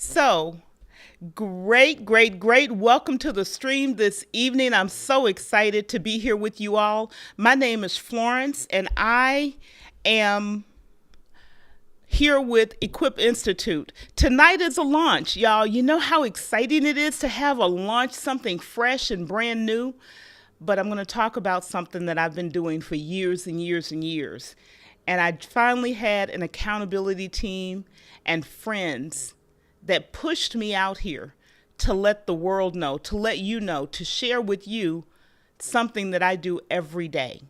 So, great. Welcome to the stream this evening. I'm so excited to be here with you all. My name is Florence, and I am here with Equip Institute. Tonight is a launch, y'all. You know how exciting it is to have a launch, something fresh and brand new? But I'm going to talk about something that I've been doing for years and years and years. And I finally had an accountability team and friends that pushed me out here to let the world know, to let you know, to share with you something that I do every day.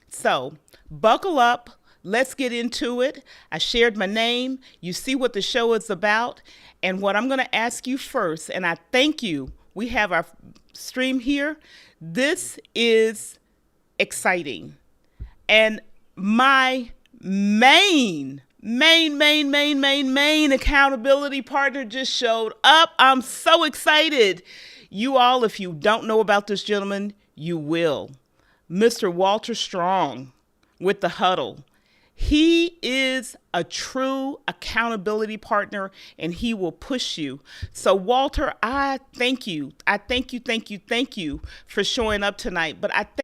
So, buckle up. Let's get into it. I shared my name. You see what the show is about. And what I'm going to ask you first, and I thank you. We have our stream here. This is exciting. And my main accountability partner just showed up. I'm so excited. You all, if you don't know about this gentleman, you will. Mr. Walter Strong with the Huddle. He is a true accountability partner, and he will push you. So, Walter, I thank you. I thank you for showing up tonight. But I thank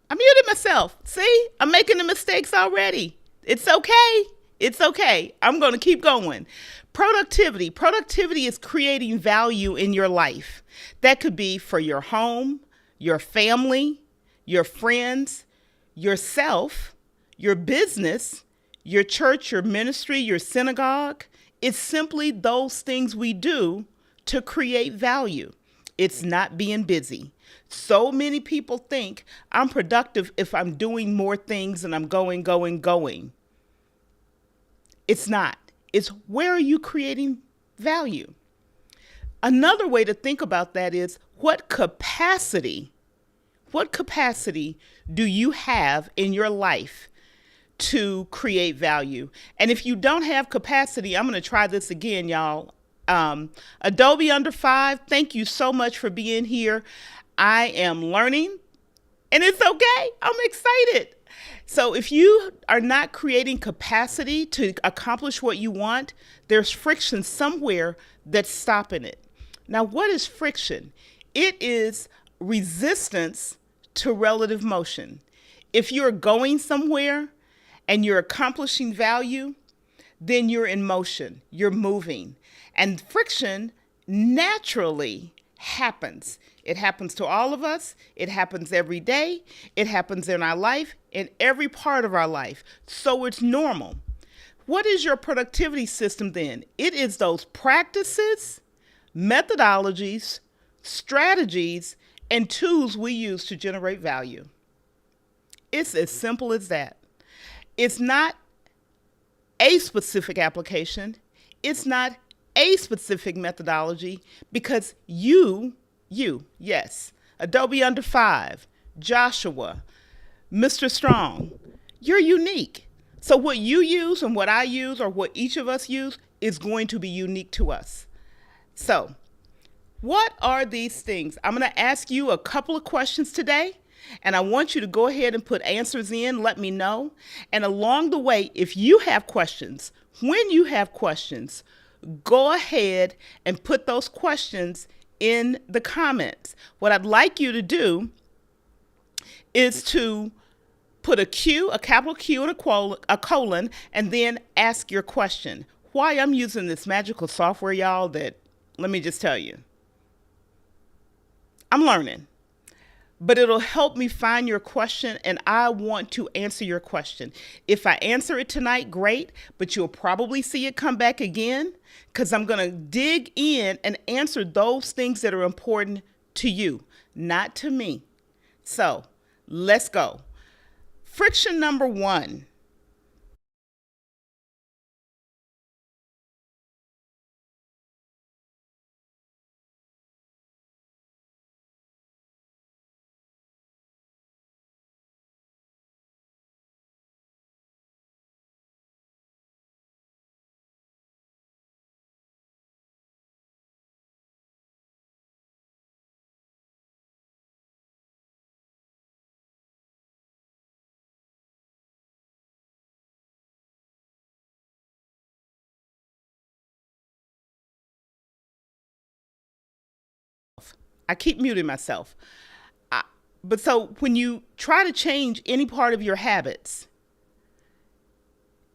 I muted myself. See, I'm making the mistakes already. It's okay. It's okay. I'm going to keep going. Productivity. Productivity is creating value in your life. That could be for your home, your family, your friends, yourself, your business, your church, your ministry, your synagogue. It's simply those things we do to create value. It's not being busy. So many people think I'm productive if I'm doing more things and I'm going. It's not. It's where are you creating value? Another way to think about that is what capacity do you have in your life to create value? And if you don't have capacity, I'm going to try this again, y'all. Adobe Under 5, thank you so much for being here. I am learning, and it's okay. I'm excited. So if you are not creating capacity to accomplish what you want, there's friction somewhere that's stopping it. Now, what is friction? It is resistance to relative motion. If you're going somewhere and you're accomplishing value, then you're in motion, you're moving. And friction naturally happens. It happens to all of us. It happens every day. It happens in our life, in every part of our life. So it's normal. What is your productivity system then? It is those practices, methodologies, strategies, and tools we use to generate value. It's as simple as that. It's not a specific application. It's not a specific methodology because yes, Adobe Under 5, Joshua, Mr. Strong, you're unique. So what you use and what I use or what each of us use is going to be unique to us. So what are these things? I'm going to ask you a couple of questions today, and I want you to go ahead and put answers in, let me know. And along the way, if you have questions, when you have questions, go ahead and put those questions in the comments. What I'd like you to do is to put a Q, a capital Q, and a colon, and then ask your question. Why I'm using this magical software, y'all, that let me just tell you, I'm learning. but it'll help me find your question, and I want to answer your question. If I answer it tonight, great, but you'll probably see it come back again because I'm going to dig in and answer those things that are important to you, not to me. So let's go. Friction number 1. I keep muting myself. But so when you try to change any part of your habits,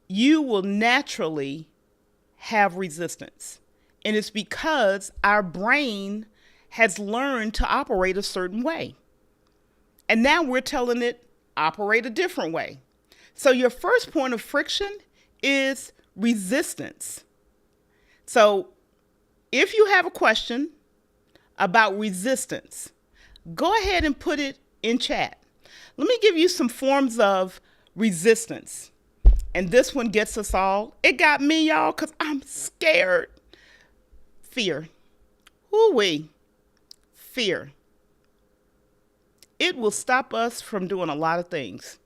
you will naturally have resistance. And it's because our brain has learned to operate a certain way. And now we're telling it, operate a different way. So your first point of friction is resistance. So if you have a question about resistance, go ahead and put it in chat. Let me give you some forms of resistance. And this one gets us all. It got me, y'all, because I'm scared. Fear. Ooh-wee. Fear. It will stop us from doing a lot of things.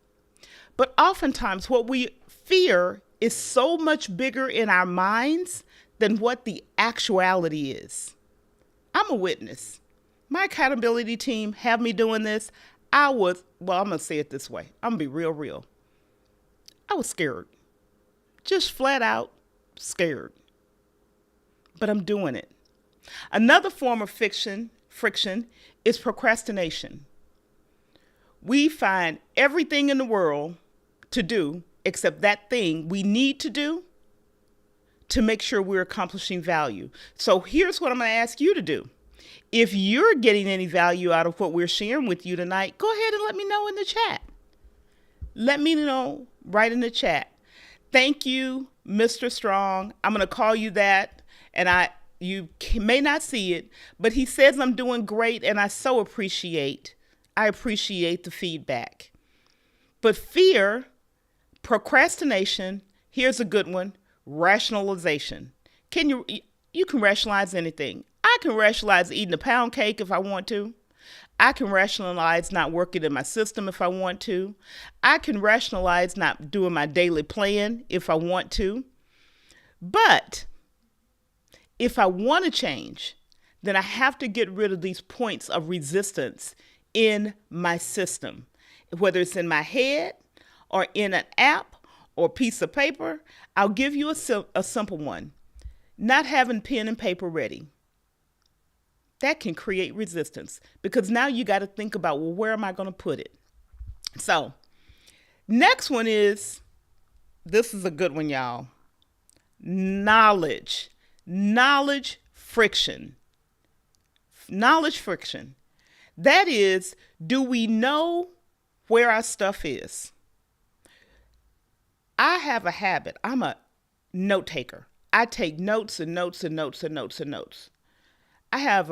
But oftentimes what we fear is so much bigger in our minds than what the actuality is. I'm a witness. My accountability team have me doing this. I'm going to say it this way. I'm going to be real. I was scared. Just flat out scared. But I'm doing it. Another form of friction is procrastination. We find everything in the world to do except that thing we need to do to make sure we're accomplishing value. So here's what I'm going to ask you to do. If you're getting any value out of what we're sharing with you tonight, go ahead and let me know in the chat. Let me know right in the chat. Thank you, Mr. Strong. I'm going to call you that, and you may not see it, but he says I'm doing great, and I appreciate the feedback. But fear, procrastination, here's a good one, rationalization. You can rationalize anything. I can rationalize eating a pound cake if I want to. I can rationalize not working in my system if I want to. I can rationalize not doing my daily plan if I want to. But if I want to change, then I have to get rid of these points of resistance in my system, whether it's in my head or in an app or piece of paper. I'll give you a simple one. Not having pen and paper ready. That can create resistance because now you got to think about, well, where am I going to put it? So next one is, this is a good one, y'all. Knowledge friction. Knowledge friction. That is, do we know where our stuff is? I have a habit. I'm a note taker. I take notes and notes and notes and notes and notes. I have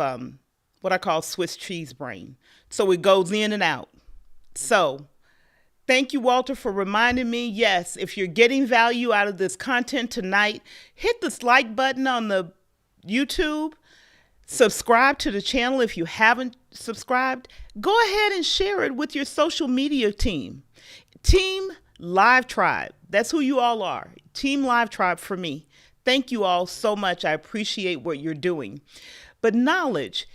what I call Swiss cheese brain. So it goes in and out. So thank you, Walter, for reminding me. Yes, if you're getting value out of this content tonight, hit this like button on the YouTube. Subscribe to the channel if you haven't subscribed. Go ahead and share it with your social media team. Team Live Tribe. That's who you all are. Team Live Tribe for me. Thank you all so much. I appreciate what you're doing. But knowledge,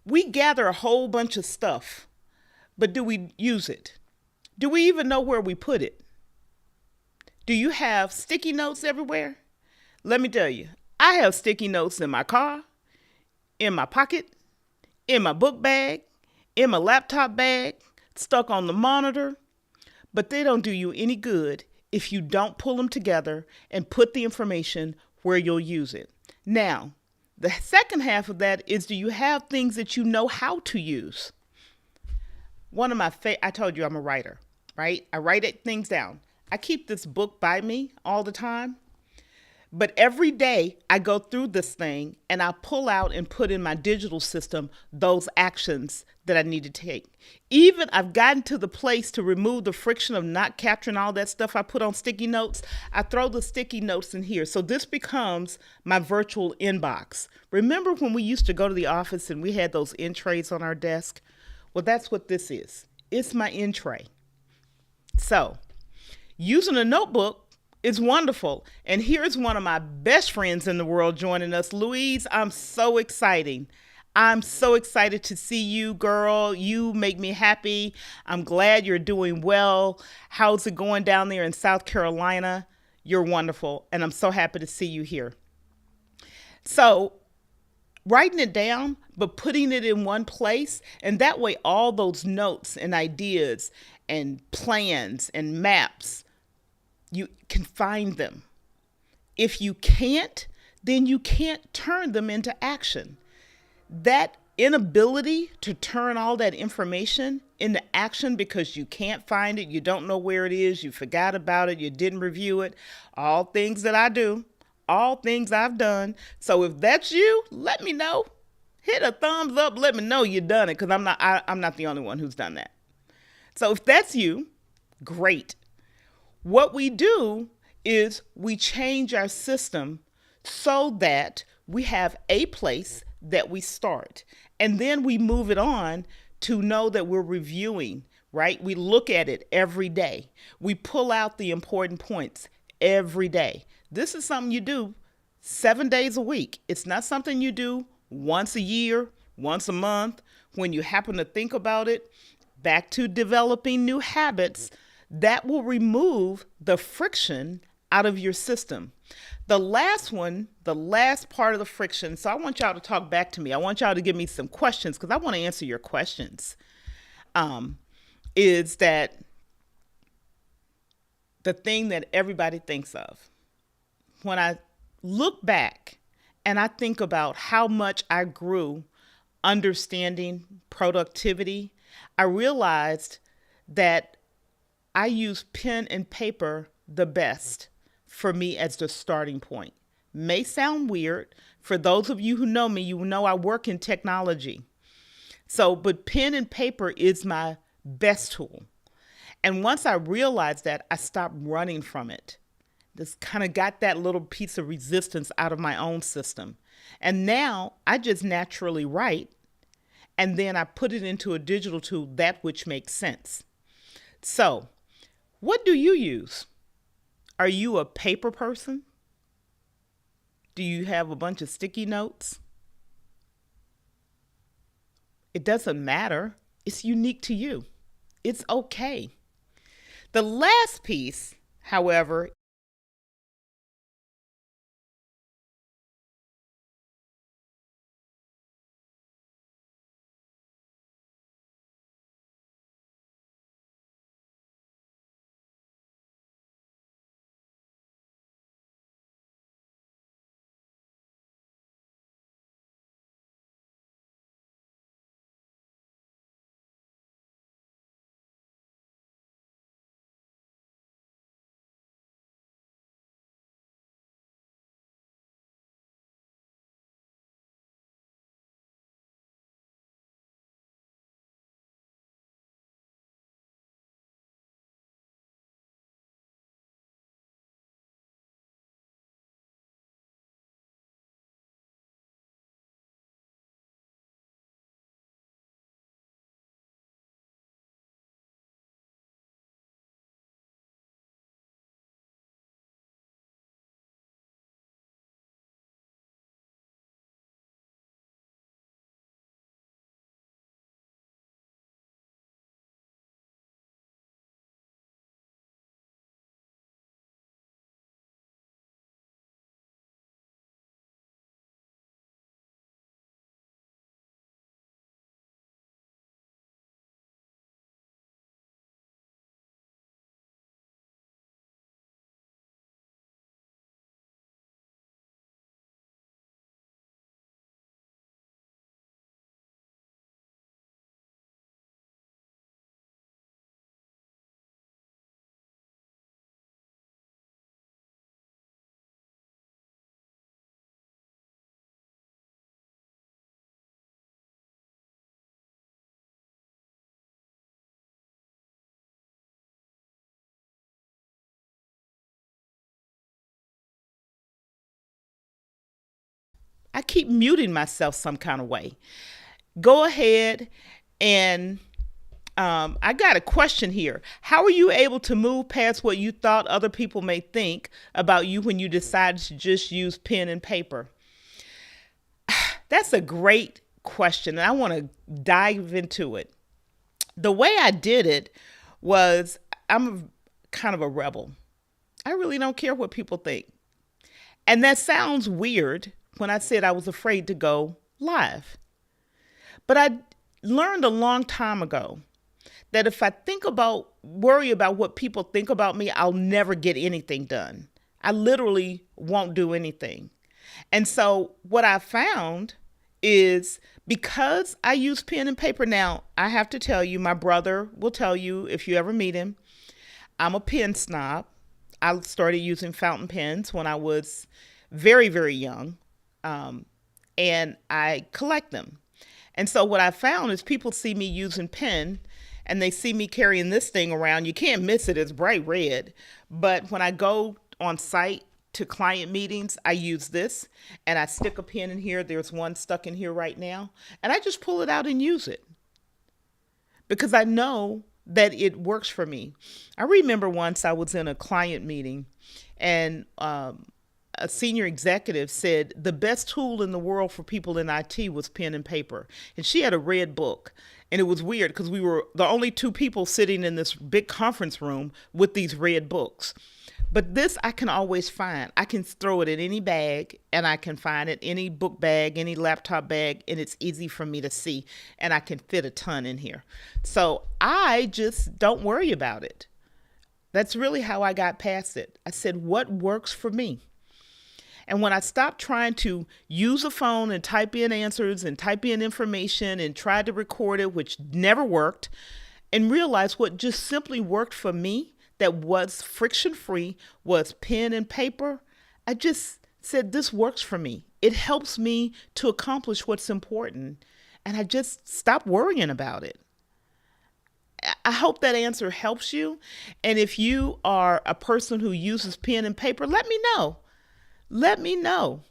we gather a whole bunch of stuff, but do we use it? Do we even know where we put it? Do you have sticky notes everywhere? Let me tell you, I have sticky notes in my car, in my pocket, in my book bag, in my laptop bag, stuck on the monitor, but they don't do you any good if you don't pull them together and put the information where you'll use it. Now, the second half of that is, do you have things that you know how to use? One of my I told you I'm a writer, right? I write things down. I keep this book by me all the time. But every day I go through this thing and I pull out and put in my digital system those actions that I need to take. Even I've gotten to the place to remove the friction of not capturing all that stuff I put on sticky notes. I throw the sticky notes in here. So this becomes my virtual inbox. Remember when we used to go to the office and we had those in trays on our desk? Well, that's what this is. It's my in tray. So using a notebook is wonderful. And here's one of my best friends in the world joining us. Louise, I'm so excited. I'm so excited to see you, girl. You make me happy. I'm glad you're doing well. How's it going down there in South Carolina? You're wonderful. And I'm so happy to see you here. So, writing it down, but putting it in one place. And that way, all those notes and ideas and plans and maps, you can find them. If you can't, then you can't turn them into action. That inability to turn all that information into action because you can't find it, you don't know where it is, you forgot about it, you didn't review it, all things that I do, all things I've done. So if that's you, let me know. Hit a thumbs up, let me know you done it, because I'm not the only one who's done that. So if that's you, great. What we do is we change our system so that we have a place that we start. And then we move it on to know that we're reviewing, right? We look at it every day. We pull out the important points every day. This is something you do 7 days a week. It's not something you do once a year, once a month, when you happen to think about it. Back to developing new habits. That will remove the friction out of your system. The last one, the last part of the friction, so I want y'all to talk back to me. I want y'all to give me some questions because I want to answer your questions. Is that the thing that everybody thinks of? When I look back and I think about how much I grew understanding productivity, I realized that I use pen and paper the best for me as the starting point. May sound weird. For those of you who know me, you know I work in technology. So, but pen and paper is my best tool. And once I realized that, I stopped running from it. Just kind of got that little piece of resistance out of my own system. And now I just naturally write, and then I put it into a digital tool, that which makes sense. So, what do you use? Are you a paper person? Do you have a bunch of sticky notes? It doesn't matter. It's unique to you. It's okay. The last piece, however, I keep muting myself some kind of way. Go ahead and I got a question here. How are you able to move past what you thought other people may think about you when you decided to just use pen and paper? That's a great question, and I want to dive into it. The way I did it was I'm kind of a rebel. I really don't care what people think. And that sounds weird when I said I was afraid to go live. But I learned a long time ago that if I worry about what people think about me, I'll never get anything done. I literally won't do anything. And so what I found is because I use pen and paper now, I have to tell you, my brother will tell you if you ever meet him, I'm a pen snob. I started using fountain pens when I was very, very young, and I collect them. And so what I found is people see me using pen and they see me carrying this thing around. You can't miss it. It's bright red. But when I go on site to client meetings, I use this and I stick a pen in here. There's one stuck in here right now. And I just pull it out and use it because I know that it works for me. I remember once I was in a client meeting and a senior executive said the best tool in the world for people in IT was pen and paper. And she had a red book. And it was weird because we were the only two people sitting in this big conference room with these red books. But this I can always find. I can throw it in any bag and I can find it, any book bag, any laptop bag, and it's easy for me to see. And I can fit a ton in here. So I just don't worry about it. That's really how I got past it. I said, what works for me? And when I stopped trying to use a phone and type in answers and type in information and tried to record it, which never worked, and realized what just simply worked for me, that was friction-free, was pen and paper, I just said, this works for me. It helps me to accomplish what's important. And I just stopped worrying about it. I hope that answer helps you. And if you are a person who uses pen and paper, let me know. Let me know,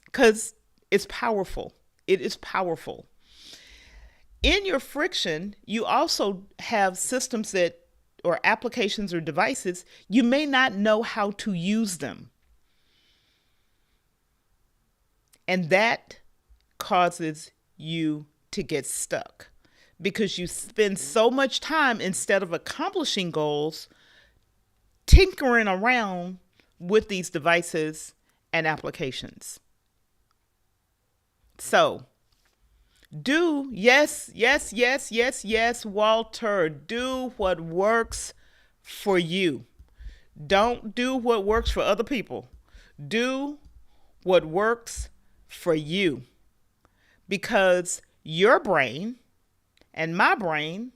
because it's powerful. It is powerful. In your friction, you also have systems or applications or devices, you may not know how to use them. And that causes you to get stuck because you spend so much time, instead of accomplishing goals, tinkering around with these devices and applications. So yes, Walter, do what works for you. Don't do what works for other people. Do what works for you. Because your brain and my brain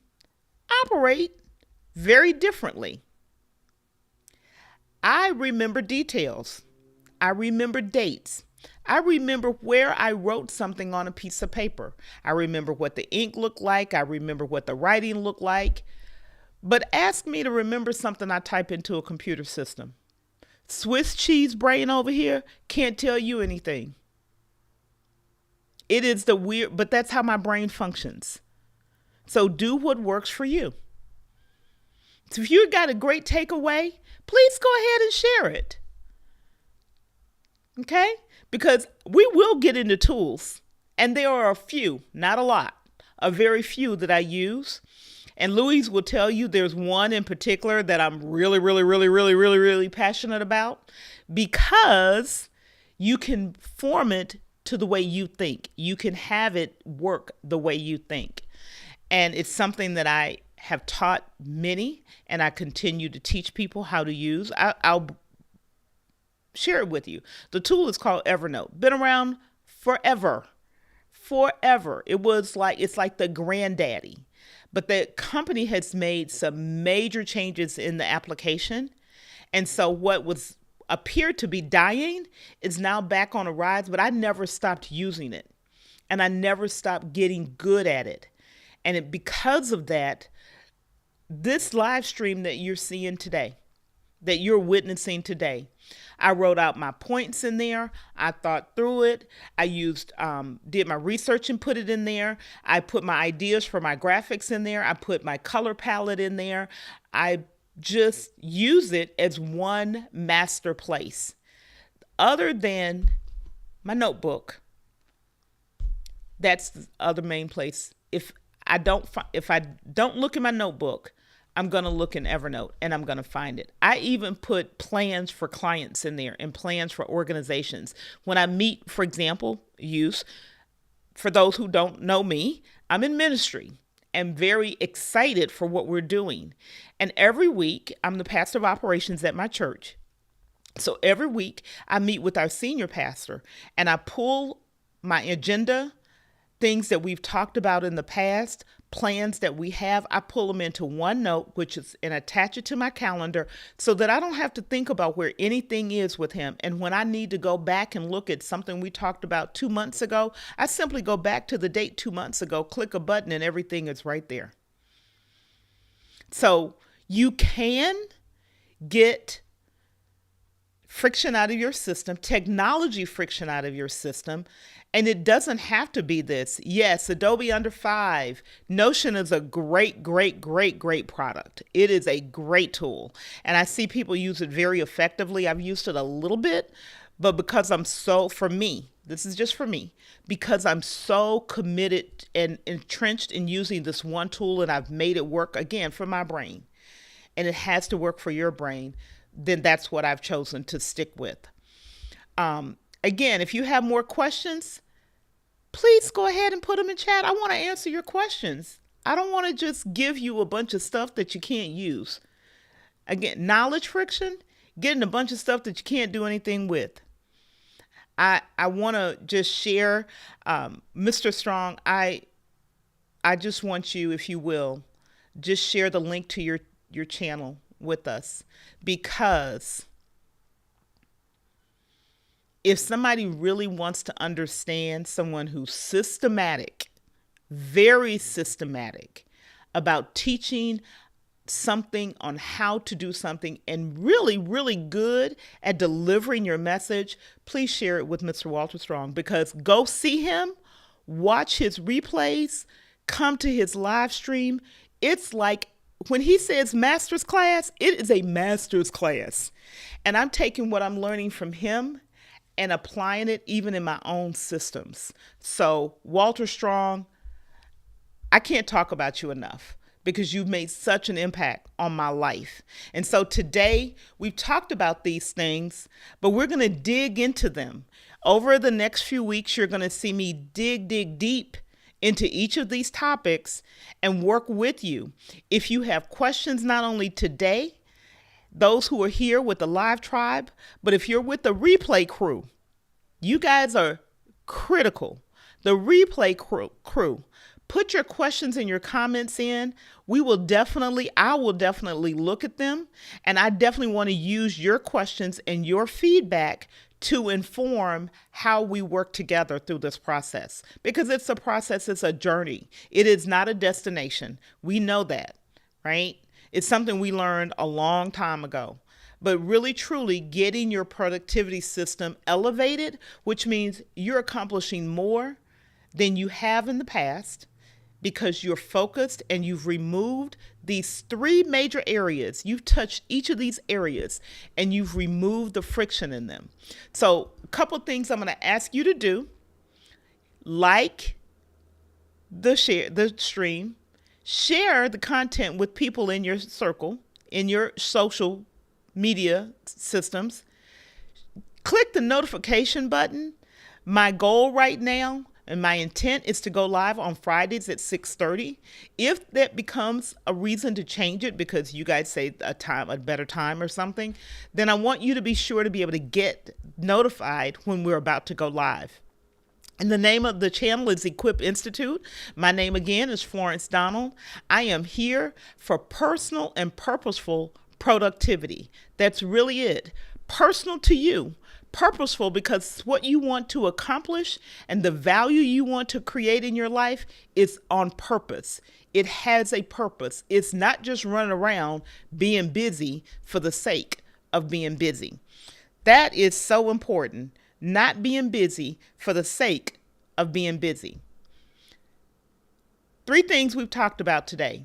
operate very differently. I remember details. I remember dates. I remember where I wrote something on a piece of paper. I remember what the ink looked like. I remember what the writing looked like. But ask me to remember something I type into a computer system. Swiss cheese brain over here can't tell you anything. It is but that's how my brain functions. So do what works for you. So if you got a great takeaway, please go ahead and share it. Okay? Because we will get into tools, and there are a few, not a lot, a very few that I use. And Louise will tell you there's one in particular that I'm really passionate about, because you can form it to the way you think. You can have it work the way you think. And it's something that I have taught many, and I continue to teach people how to use. I'll share it with you. The tool is called Evernote. Been around forever. It's like the granddaddy. But the company has made some major changes in the application. And so what appeared to be dying is now back on a rise, but I never stopped using it. And I never stopped getting good at it. And because of that, this live stream that you're seeing today, that you're witnessing today. I wrote out my points in there. I thought through it. I did my research and put it in there. I put my ideas for my graphics in there. I put my color palette in there. I just use it as one master place. Other than my notebook, that's the other main place. If I don't look in my notebook, I'm going to look in Evernote and I'm going to find it. I even put plans for clients in there and plans for organizations. When I meet, for example, for those who don't know me, I'm in ministry and very excited for what we're doing. And every week, I'm the pastor of operations at my church. So every week I meet with our senior pastor and I pull my agenda, things that we've talked about in the past, plans that we have, I pull them into one note, and attach it to my calendar so that I don't have to think about where anything is with him. And when I need to go back and look at something we talked about 2 months ago, I simply go back to the date 2 months ago, click a button, and everything is right there. So you can get friction out of your system, technology friction out of your system, and it doesn't have to be this. Yes, Adobe Under 5. Notion is a great product. It is a great tool, and I see people use it very effectively. I've used it a little bit, but because for me, this is just for me, because I'm so committed and entrenched in using this one tool and I've made it work again for my brain, and it has to work for your brain, then that's what I've chosen to stick with. Again, if you have more questions, please go ahead and put them in chat. I want to answer your questions. I don't want to just give you a bunch of stuff that you can't use. Again, knowledge friction, getting a bunch of stuff that you can't do anything with. I want to just share, Mr. Strong, I just want you, if you will, just share the link to your channel with us, because if somebody really wants to understand someone who's systematic, very systematic about teaching something on how to do something and really good at delivering your message, please share it with Mr. Walter Strong, because go see him, watch his replays, come to his live stream. It's like when he says master's class, it is a master's class. And I'm taking what I'm learning from him and applying it even in my own systems. So Walter Strong, I can't talk about you enough, because you've made such an impact on my life. And so today we've talked about these things, but we're going to dig into them. Over the next few weeks, you're going to see me dig deep into each of these topics and work with you. If you have questions, not only today, those who are here with the live tribe, but if you're with the replay crew, you guys are critical. The replay crew, put your questions and your comments in. I will definitely look at them, and I definitely want to use your questions and your feedback to inform how we work together through this process, because it's a process, it's a journey. It is not a destination. We know that, right? It's something we learned a long time ago. But really, truly getting your productivity system elevated, which means you're accomplishing more than you have in the past, because you're focused and you've removed these 3 major areas. You've touched each of these areas and you've removed the friction in them. So a couple of things I'm going to ask you to do: like the stream, share the content with people in your circle, in your social media systems, click the notification button. My goal right now and my intent is to go live on Fridays at 6:30. If that becomes a reason to change it because you guys say a better time or something, then I want you to be sure to be able to get notified when we're about to go live. And the name of the channel is Equip Institute. My name again is Florence Donald. I am here for personal and purposeful productivity. That's really it. Personal to you. Purposeful because what you want to accomplish and the value you want to create in your life is on purpose. It has a purpose. It's not just running around being busy for the sake of being busy. That is so important. Not being busy for the sake of being busy. 3 things we've talked about today.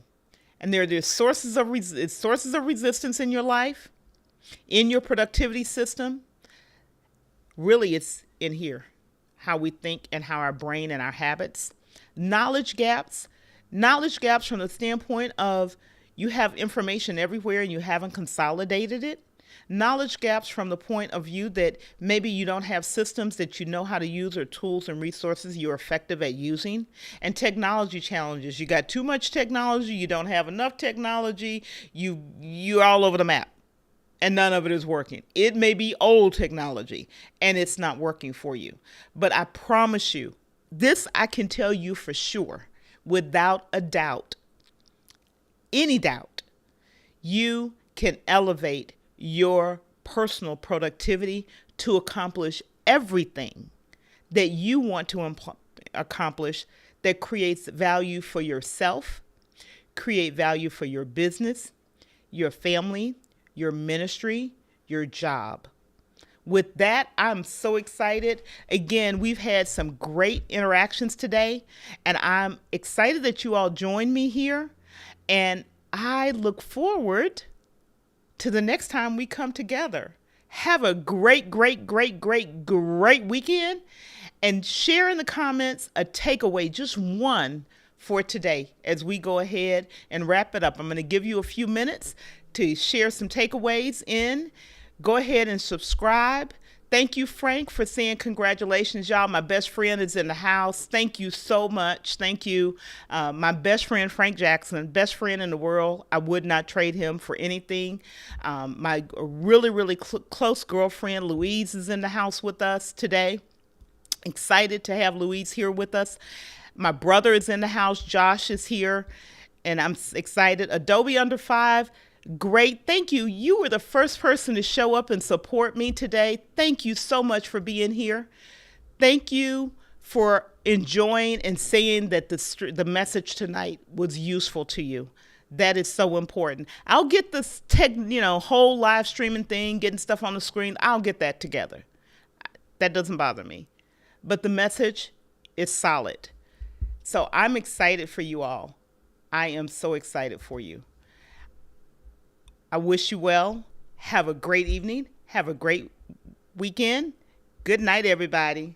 And there are sources of resistance in your life, in your productivity system. Really, it's in here, how we think and how our brain and our habits. Knowledge gaps from the standpoint of you have information everywhere and you haven't consolidated it. Knowledge gaps from the point of view that maybe you don't have systems that you know how to use or tools and resources you're effective at using. And technology challenges. You got too much technology, you don't have enough technology, you're all over the map. And none of it is working. It may be old technology and it's not working for you. But I promise you, this I can tell you for sure, without a doubt, any doubt, you can elevate your personal productivity to accomplish everything that you want to accomplish that creates value for yourself, create value for your business, your family, your ministry, your job. With that, I'm so excited. Again, we've had some great interactions today, and I'm excited that you all joined me here. And I look forward to the next time we come together. Have a great weekend. And share in the comments a takeaway, just one for today as we go ahead and wrap it up. I'm going to give you a few minutes to share some takeaways in. Go ahead and subscribe. Thank you, Frank, for saying congratulations, y'all. My best friend is in the house. Thank you so much. Thank you. My best friend, Frank Jackson, best friend in the world. I would not trade him for anything. My really close girlfriend, Louise, is in the house with us today. Excited to have Louise here with us. My brother is in the house. Josh is here, and I'm excited. Adobe Under 5. Great. Thank you. You were the first person to show up and support me today. Thank you so much for being here. Thank you for enjoying and saying that the message tonight was useful to you. That is so important. I'll get this whole live streaming thing, getting stuff on the screen. I'll get that together. That doesn't bother me. But the message is solid. So I'm excited for you all. I am so excited for you. I wish you well. Have a great evening. Have a great weekend. Good night, everybody.